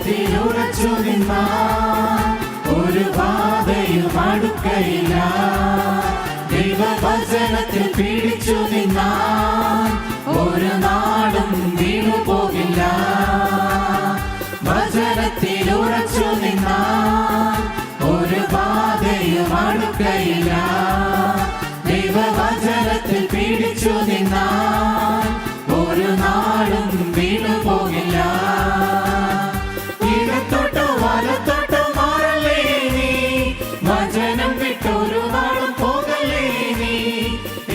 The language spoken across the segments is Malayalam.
വചനത്തിൽ ഉറച്ചു നിന്നാൽ ഒരു പാതയും അടുക്കയില്ല. ദൈവവചനത്തിൽ പിടിച്ചു നിന്നാൽ ഒരു നാടും വീണുപോകില്ല. വചനത്തിൽ ഉറച്ചു നിന്നാൽ ഒരു പാതയും അടുക്കയില്ല. ദൈവവചനത്തിൽ പിടിച്ചു നിന്നാൽ ഒരു നാളും വീണുപോകില്ല. ഇടത്തോട്ടോ വലത്തോട്ടോ മാറല്ലേ നീ, വചനം വിട്ടൊരു നാളും പോകല്ലേ നീ.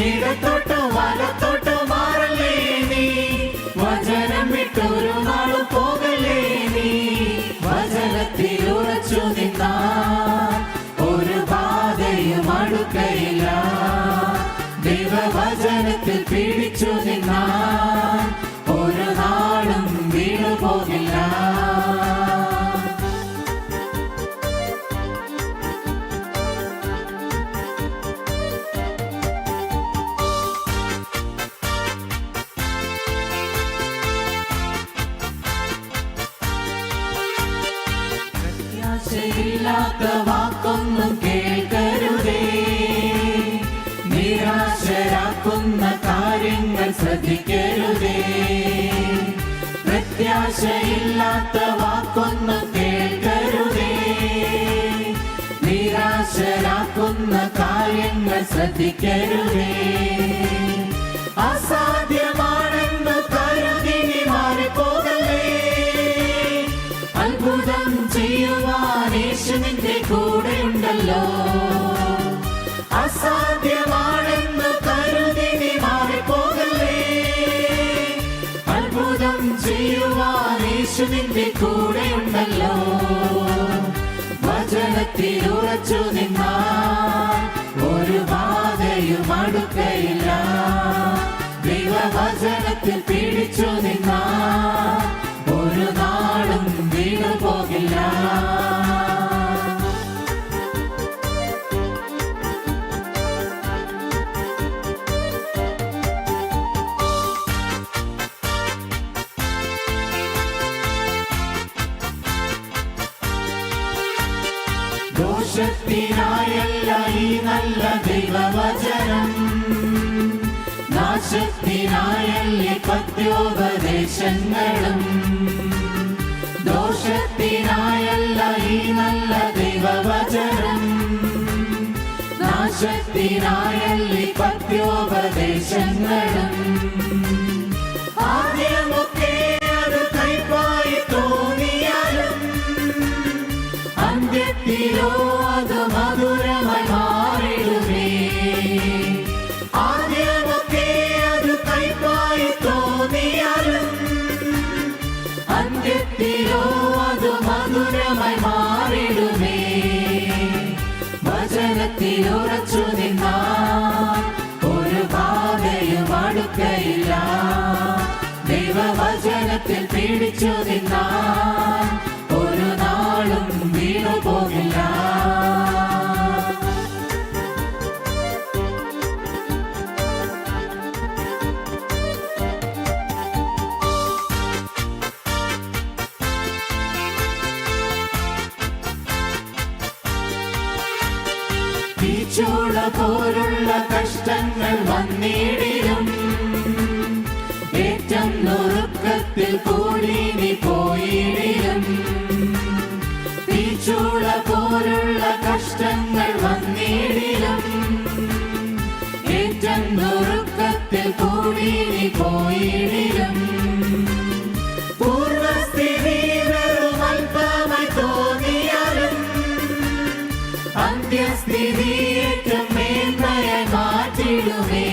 ഇടത്തോട്ടോ വലത്തോട്ടോ മാറല്ലേ നീ, വചനം വിട്ടൊരു നാളും പോകല്ലേ നീ. വചനത്തിൽ ഉറച്ചു നിന്നാൽ ഒരു പാതയും അടുക്കയില്ല. ദൈവവചനത്തിൽ പിടിച്ചു നിന്നാൽ ഒരു നാളും വീണുപോകില്ല. പ്രത്യാശയില്ലാത്ത വാക്കൊന്നും കേൾക്കരുതേ, നിരാശരാക്കുന്ന കാര്യങ്ങൾ ശ്രദ്ധിക്കരുതേ. പ്രത്യാശയില്ലാത്ത വാക്കൊന്നും കേൾക്കരുതേ, നിരാശരാക്കുന്ന കാര്യങ്ങൾ ശ്രദ്ധിക്കരുതേ. അസാധ്യമാണെന്ന് കരുതി നീ മാറിപ്പോകല്ലേ, അത്ഭുതം ചെയ്യുവാൻ യേശു നിന്റെ കൂടെയുണ്ടല്ലോ. അസാധ്യമാണെന്ന് കരുതി നീ മാറിപ്പോകല്ലേ, അത്ഭുതം ചെയ്യുവാൻ യേശു നിന്റെ കൂടെയുണ്ടല്ലോ. വചനത്തിൽ ഉറച്ചു നിന്നാൽ ഒരു ബാധയും അടുക്കയില്ല. ദൈവവചനത്തിൽ പിടിച്ചു നിന്നാൽ ഒരു നാളും വീണുപോകില്ല. ദോഷത്തിനായല്ല ഈ നല്ല ദൈവവചനം, നാശത്തിനായല്ല പത്യോപദേശങ്ങളും. ദോഷത്തിനായല്ല ഈ നല്ല ദൈവവചനം, നാശത്തിനായല്ല പത്യോപദേശങ്ങളും. ആദ്യമൊക്കെ അത് കൈപ്പായി തോന്നിയാലും അന്ത്യത്തിലോ അത് മധുരമായി മാറിടുമേ. ആദ്യമൊക്കെ അത് കൈപ്പായി തോന്നിയാലും അന്ത്യത്തിലോ അത് മധുരമായി മാറിടുമേ. വചനത്തിൽ ഉറച്ചു നിന്നാൽ ഒരു പാതയും അടുക്കയില്ല. ദൈവവചനത്തിൽ പിടിച്ചു നിന്നാൽ ഒരു നാളും വീണുപോകില്ല. തീച്ചൂള പോലുള്ള കഷ്ടങ്ങൾ വന്നിടിലും ഏറ്റം നുറുക്കത്തിൽ കൂടി നീ പോയിടിലും. തീച്ചൂള പോലുള്ള കഷ്ടങ്ങൾ വന്നിടിലും ഏറ്റം നുറുക്കത്തിൽ കൂടി നീ പോയിടിലും. പൂർവസ്ഥിതി വെറും അല്പമായി തോന്നിയാലും അന്ത്യസ്ഥിതി ഏറ്റവും മേന്മയായി മാറ്റിടുമേ.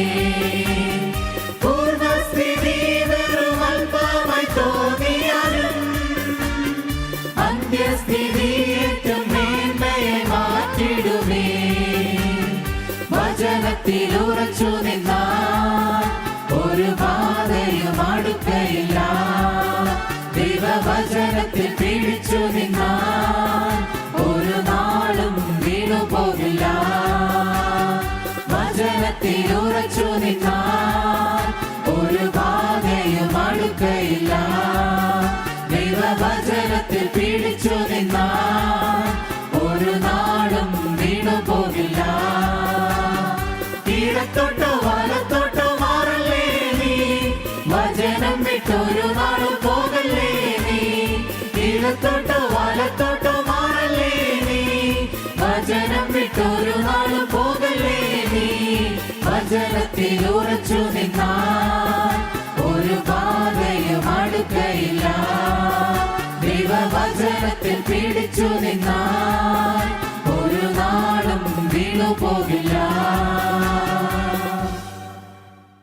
പൂർവസ്ഥിതി വെറും അല്പമായി തോന്നിയാലും അന്ത്യസ്ഥിതി ഏറ്റവും മേന്മയായി മാറ്റിടുമേ. വചനത്തിൽ ഉറച്ചു നിന്നാൽ ഒരു പാതയും അടുക്കയില്ല. ദൈവവചനത്തിൽ പിടിച്ചു നിന്നാൽ ഒരു നാളും വീണുപോകില്ല. വചനത്തിൽ ഉറച്ചു നിന്നാൽ ഒരു പാതയും അടുക്കയില്ല. ദൈവവചനത്തിൽ ഉറച്ചു നിന്നാൽ ഒരു ബാധയും അടുക്കയില്ല. ദൈവവചനത്തിൽ പിടിച്ചു നിന്നാൽ ഒരു നാളും വീണുപോകില്ല.